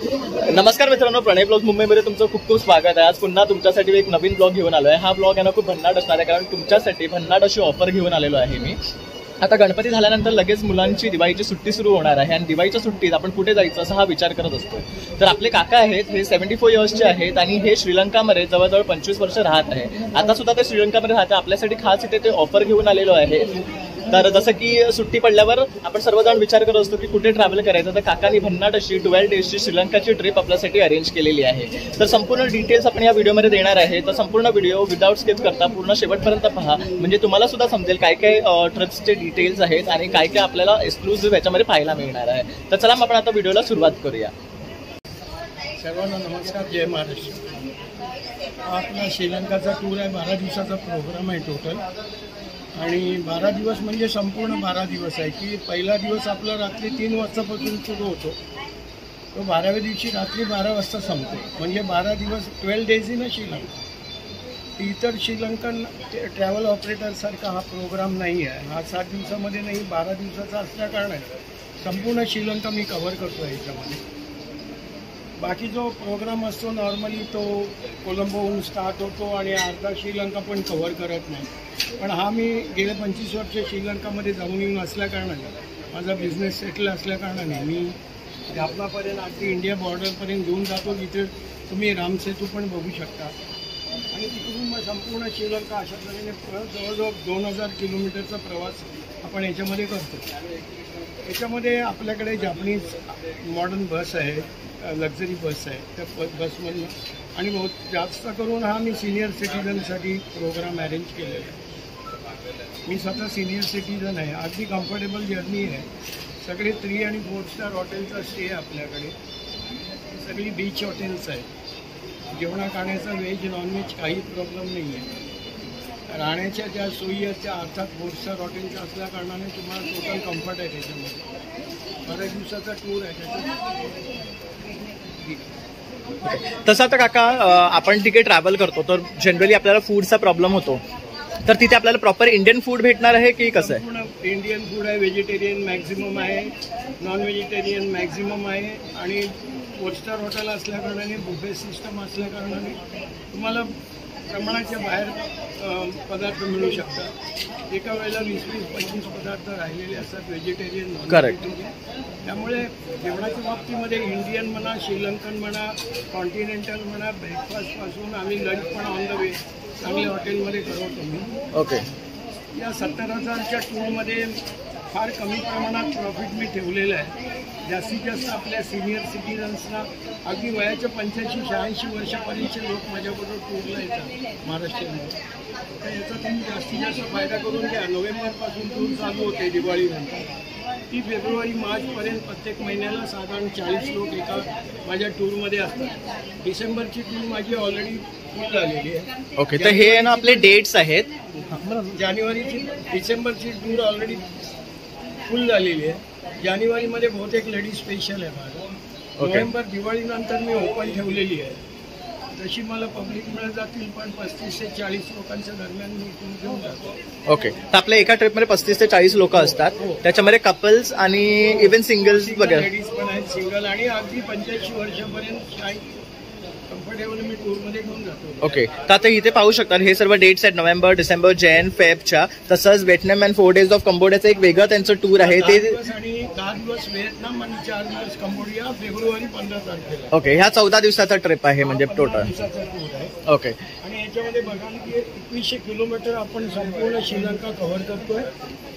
नमस्कार मित्रांनो, प्रणय ब्लॉग मुंबईमध्ये तुमचं खूप खूप स्वागत आहे। आज पुन्हा तुमच्यासाठी एक नवीन ब्लॉग घेऊन आलो आहे। हा ब्लॉग आहे ना खूप भन्नाट असणार आहे, कारण तुमच्यासाठी भन्नाट अशी ऑफर घेऊन आलेलो आहे मी। आता गणपती झाल्यानंतर लगेच मुलांची दिवाळीची सुट्टी सुरू होणार आहे आणि दिवाळीच्या सुट्टीत आपण कुठे जायचं असा हा विचार करत असतो। तर आपले काका आहेत, हे 74 इयर्सचे आहेत आणि हे श्रीलंकामध्ये जवळजवळ 25 वर्ष राहत आहे। आता सुद्धा ते श्रीलंकामध्ये राहते। आपल्यासाठी खास इथे ते ऑफर घेऊन आलेलो आहे। तर जसं की सुट्टी पडल्यावर आपण सर्वजण विचार करत असतो की कुठे ट्रॅव्हल करायचं, तर काकांनी भन्नाट अशी 12 डेजची श्रीलंकाची ट्रिप आपल्यासाठी अरेंज केलेली आहे। तर संपूर्ण डिटेल्स आपण या व्हिडिओमध्ये देणार आहे। तर संपूर्ण व्हिडिओ विदाउट स्किप करता पूर्ण शेवटपर्यंत पहा, म्हणजे तुम्हाला सुद्धा समजेल काय काय ट्रिप्सचे डिटेल्स आहेत आणि काय काय आपल्याला एक्सक्लुसिव्ह याच्यामध्ये पाहायला मिळणार आहे। तर चला आपण आता व्हिडिओला सुरुवात करूया। सर्वांना नमस्कार, जय महाराष्ट्र। आपला श्रीलंकाचा टूर आहे, 12 दिवसाचा प्रोग्राम आहे टोटल। आणि 12 दिवस म्हणजे संपूर्ण 12 दिवस आहे की पहिला दिवस आपला रात्री 3 वाजतापासून सुरू होतो, तो 12व्या दिवशी रात्री 12 वाजता संपतो। म्हणजे 12 दिवस 12 डेज इन श्रीलंका। इतर श्रीलंकन ट्रॅव्हल ऑपरेटरसारखा हा प्रोग्राम नाही आहे। हा 7 दिवसामध्ये नाही, 12 दिवसाचा असल्याकारणे संपूर्ण श्रीलंका मी कव्हर करतो आहे याच्यामध्ये। बाकी जो प्रोग्राम असतो नॉर्मली तो कोलंबोहून स्टार्ट होतो आणि अर्धा श्रीलंका पण कव्हर करत नाही। पण हा मी गेले 25 वर्ष श्रीलंकामध्ये जाऊन येऊन असल्याकारणाने, माझा बिझनेस सेटल असल्याकारणाने मी जाफनापर्यंत अगदी इंडिया बॉर्डरपर्यंत घेऊन जातो, जिथे तुम्ही रामसेतू पण बघू शकता। आणि तिकडून मग संपूर्ण श्रीलंका अशा तऱ्हेने जवळजवळ 2000 किलोमीटरचा प्रवास आपण याच्यामध्ये करतो। याच्यामध्ये आपल्याकडे जापनीज मॉडर्न बस आहे, लक्झरी बस आहे, त्या बसमधनं आणि बहुत जास्त करून हा मी सिनियर सिटीजनसाठी प्रोग्राम अरेंज केलेला आहे। मी स्वतः सिनियर सिटीजन आहे, अगदी कम्फर्टेबल जर्नी आहे। सगळे 3 आणि 4 स्टार हॉटेलचा स्टे आहे आपल्याकडे, सगळी बीच हॉटेल्स आहेत। जेवणा खाण्याचा व्हेज नॉनव्हेज काही प्रॉब्लेम नाही आहे। राहण्याच्या ज्या सोयी आहेत त्या अर्थात 4 स्टार हॉटेलच्या असल्याकारणाने तुम्हाला टोटल कम्फर्ट आहे त्याच्यामध्ये। 12 दिवसाचा टूर आहे त्याच्यात। तसं आता काका आपण तिथे ट्रॅव्हल करतो तर जनरली आपल्याला फूडचा प्रॉब्लेम होतो, तर तिथे आपल्याला प्रॉपर इंडियन फूड भेटणार आहे की कसं आहे? पूर्ण इंडियन फूड आहे, व्हेजिटेरियन मॅक्झिमम आहे, नॉन व्हेजिटेरियन मॅक्झिमम आहे। आणि 4 स्टार हॉटेल असल्याकारणाने बुफे सिस्टम असल्याकारणाने तुम्हाला प्रमाणाच्या बाहेर पदार्थ मिळू शकतात। एका वेळेला 20-25 पदार्थ राहिलेले असतात, व्हेजिटेरियन नॉन व्हेजिटेरियन। त्यामुळे जेवणाच्या बाबतीमध्ये इंडियन म्हणा, श्रीलंकन म्हणा, कॉन्टिनेंटल म्हणा, ब्रेकफास्टपासून आम्ही लंच पण ऑन द वे चांगल्या हॉटेलमध्ये करवतो मी। ओके, या 70,000च्या टूरमध्ये फार कमी प्रमाणात प्रॉफिट मी ठेवलेलं आहे। जास्तीत जास्त आपल्या सिनियर सिटीजन्सना अगदी वयाच्या 85-86 वर्षापर्यंतचे लोक माझ्याबरोबर टूरला येतात महाराष्ट्रामध्ये। तर याचा तुम्ही जास्तीत जास्त फायदा करून घ्या। नोव्हेंबरपासून टूर चालू होते दिवाळीनंतर, ती फेब्रुवारी मार्चपर्यंत प्रत्येक महिन्याला साधारण 40 लोक एका माझ्या टूरमध्ये असतात। डिसेंबरची टूर माझी ऑलरेडी फुल झालेली आहे। ओके, तर हे ना आपले डेट्स आहेत। जानेवारीची डिसेंबरची टूर ऑलरेडी फुल झालेली आहे। जानेवारीमध्ये बहुतेक लेडीज स्पेशल आहे माझं। नोव्हेंबर दिवाळीनंतर मी ओपन ठेवलेली आहे। तशी मला पब्लिक मिळत जातील, पण 35 ते 40 लोकांच्या दरम्यान मी टूर घेऊन जातो। ओके, तर आपल्या एका ट्रिपमध्ये 35 ते 40 लोक असतात, त्याच्यामध्ये कपल्स आणि इव्हन सिंगल्स वगैरे लेडीज पण आहेत, सिंगल आणि अगदी 85 वर्षापर्यंत कम्फर्टेबल मी टूरमध्ये घेऊन जातो। ओके, तर आता इथे पाहू शकता हे सर्व डेट्स आहेत नोव्हेंबर, डिसेंबर, जैन, फेबच्या। तसंच व्हिएतनाम अँड 4 डेज ऑफ कंबोडियाचं एक वेगळं त्यांचं टूर आहे ते। 10 दिवस व्हिएतनाम आणि 4 दिवस कंबोडिया, फेब्रुवारी 15 तारखेला। ओके, ह्या 14 दिवसाचा ट्रिप आहे म्हणजे टोटल। दिवसाचा टूर आहे। ओके, आणि याच्यामध्ये बघा की 2100 किलोमीटर आपण संपूर्ण श्रीलंका कव्हर करतोय,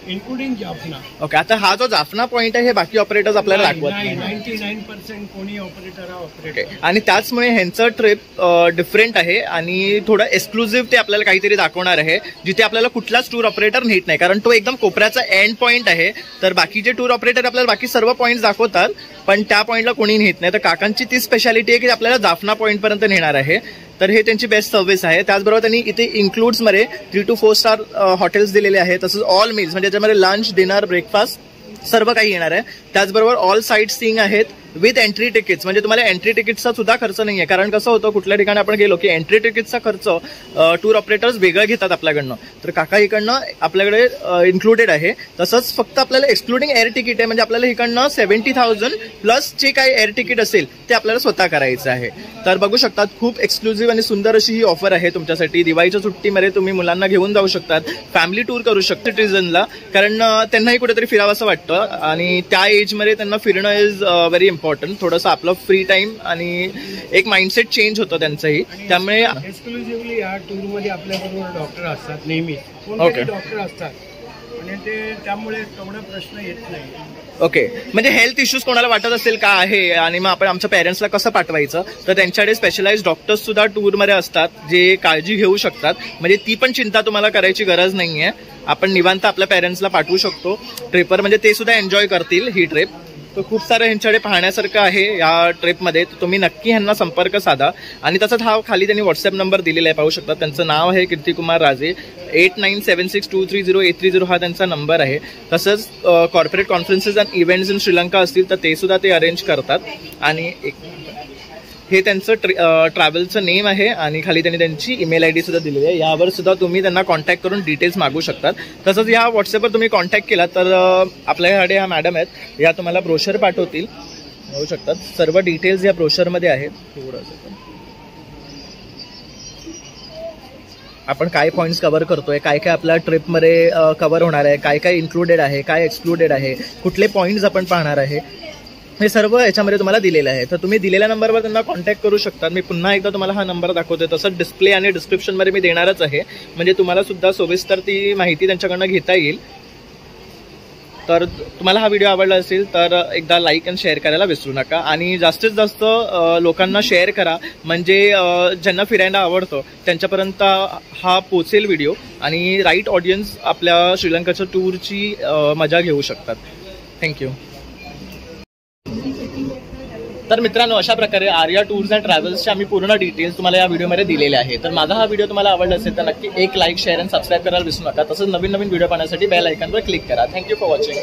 इन्क्लुडिंग जाफना। ओके, आता हा जो जाफना पॉईंट आहे हे बाकी ऑपरेटर्स आपल्याला दाखवत नाही। 99% कोणी ऑपरेटर हा ऑपरेटर। आणि त्याचमुळे ह्यांचं ट्रिप डिफरंट आहे आणि थोडं एक्सक्लुसिव्ह ते आपल्याला काहीतरी दाखवणार आहे, जिथे आपल्याला कुठलाच टूर ऑपरेटर नेत नाही, कारण तो एकदम कोपऱ्याचा एंड पॉईंट आहे। तर बाकीचे टूर ऑपरेटर आपल्याला बाकी सर्व पॉईंट दाखवतात, पण त्या पॉईंटला कोणी नेत नाही। तर काकांची ती स्पेशालिटी आहे की आपल्याला जाफना पॉईंट पर्यंत नेणार आहे। तर हे त्यांची बेस्ट सर्व्हिस आहे। त्याचबरोबर त्यांनी इथे इन्क्लूड्समध्ये 3 to 4 स्टार हॉटेल्स दिलेले आहेत। तसंच ऑल मील्स म्हणजे त्याच्यामध्ये लंच, डिनर, ब्रेकफास्ट सर्व काही येणार आहे। त्याचबरोबर ऑल साईट सीइंग आहेत, विथ एंट्री तिकीट्स, म्हणजे तुम्हाला एंट्री तिकीटचा सुद्धा खर्च नाही आहे. कारण कसं होतं, कुठल्या ठिकाणी आपण गेलो की एंट्री तिकीटचा खर्च टूर ऑपरेटर्स वेगळं घेतात आपल्याकडनं, तर काका इकडनं आपल्याकडे इन्क्लुडेड आहे. तसंच फक्त आपल्याला एक्सक्लुडिंग एअर तिकीट आहे, म्हणजे आपल्याला इकडनं 70,000 प्लस जे काही एअर तिकीट असेल ते आपल्याला स्वतः करायचं आहे. तर बघू शकतात, खूप एक्सक्लुझिव्ह आणि सुंदर अशी ही ऑफर आहे तुमच्यासाठी. दिवाळीच्या सुट्टीमध्ये तुम्ही मुलांना घेऊन जाऊ शकतात, फॅमिली टूर करू शकता सिटीजनला, कारण त्यांनाही कुठेतरी फिरावं असं वाटतं आणि त्या एजमध्ये त्यांना फिरणं इज व्हेरी इम्पॉर्टंट. थोडंसं आपलं फ्री टाइम आणि एक माइंडसेट चेंज होतं त्यांचंही. त्यामुळे एक्सक्लुझिव्हली या टूरमध्ये आपल्याबरोबर डॉक्टर असतात नेहमी, Okay. कोणते डॉक्टर असतात आणि ते त्यामुळे तेवढा प्रश्न येत नाही. ओके, म्हणजे हेल्थ इश्यूज कोणाला वाटत असेल का आहे आणि मग आपण आमच्या पेरेंट्सला कसं पाठवायचं, तर त्यांच्याकडे स्पेशलाइज डॉक्टर्स सुद्धा टूरमध्ये असतात जे काळजी घेऊ शकतात. म्हणजे ती पण चिंता तुम्हाला करायची गरज नाहीये. आपण निवांत आपल्या पेरेंट्सला पाठवू शकतो ट्रिपवर, म्हणजे ते सुद्धा एन्जॉय करतील ही ट्रिप. तर खूप सारं ह्यांच्याकडे पाहण्यासारखं आहे या ट्रिपमध्ये. तर तुम्ही नक्की ह्यांना संपर्क साधा. आणि तसंच हा खाली त्यांनी व्हॉट्सअप नंबर दिलेला आहे, पाहू शकता. त्यांचं नाव आहे कीर्तिकुमार राजे. 8976230830 हा त्यांचा नंबर आहे. तसंच corporate conferences and events in Sri Lanka असतील तर ते सुद्धा ते अरेंज करतात. आणि हे त्यांचं ट्रॅव्हलचं नेम आहे आणि खाली त्यांनी त्यांची ईमेल ID सुद्धा दिलेली आहे. यावर सुद्धा तुम्ही त्यांना कॉन्टॅक्ट करून डिटेल्स मागू शकतात. तसंच या व्हॉट्सअपवर तुम्ही कॉन्टॅक्ट केला तर आपल्याकडे ह्या मॅडम आहेत, या तुम्हाला ब्रोशर पाठवतील. होऊ शकतात सर्व डिटेल्स या ब्रोशरमध्ये आहेत. थोडंसं आपण काय पॉईंट्स कव्हर करतोय, काय काय आपल्या ट्रिपमध्ये कव्हर होणार आहे, काय काय इन्क्लुडेड आहे, काय एक्सक्लुडेड आहे, कुठले पॉईंट्स आपण पाहणार आहे, हे सर्व याच्यामध्ये तुम्हाला दिलेलं आहे. तर तुम्ही दिलेल्या नंबरवर त्यांना कॉन्टॅक्ट करू शकता. मी पुन्हा एकदा तुम्हाला हा नंबर दाखवतोय. तसंच डिस्प्ले आणि डिस्क्रिप्शनमध्ये मी देणारच आहे, म्हणजे तुम्हाला सुद्धा सविस्तर ती माहिती त्यांच्याकडनं घेता येईल. तर तुम्हाला हा व्हिडिओ आवडला असेल तर एकदा लाईक आणि शेअर करायला विसरू नका. आणि जास्तीत जास्त लोकांना शेअर करा, म्हणजे ज्यांना फिरायला आवडतं त्यांच्यापर्यंत हा पोचेल व्हिडिओ आणि राईट ऑडियन्स आपल्या श्रीलंकाच्या टूरची मजा घेऊ शकतात. थँक्यू. तर मित्रांनो, अशा प्रकारे आर्या टूर्स अँड ट्रॅव्हल्सचे आम्ही पूर्ण डिटेल्स तुम्हाला या व्हिडिओमध्ये दिलेले आहे. तर माझा हा व्हिडिओ तुम्हाला आवडला असेल तर नक्की एक लाईक, शेअर आणि सबस्क्राईब करायला विसरू नका. तसंच नवीन व्हिडिओ पाहण्यासाठी बेल आयकॉनवर क्लिक करा. Thank you for watching.